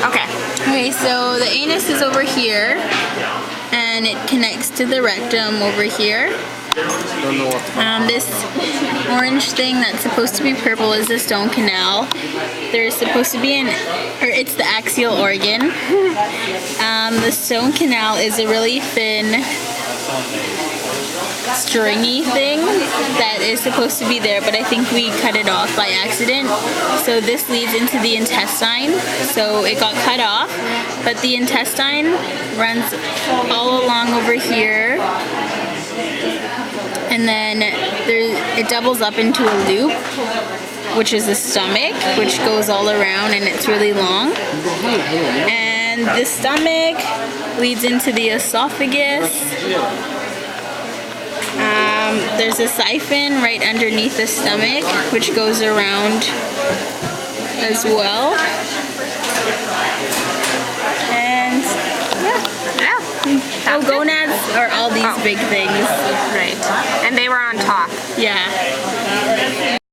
Okay. Okay, so the anus is over here, and it connects to the rectum over here. This orange thing that's supposed to be purple is the stone canal. There's supposed to be it's the axial organ. The stone canal is a really thin, stringy thing that is supposed to be there, but I think we cut it off by accident. So this leads into the intestine. So it got cut off, but the intestine runs all along over here. And then it doubles up into a loop, which is the stomach, which goes all around, and it's really long. And the stomach leads into the esophagus. There's a siphon right underneath the stomach, which goes around as well. And gonads are all these big things. Right. And they were on top. Yeah.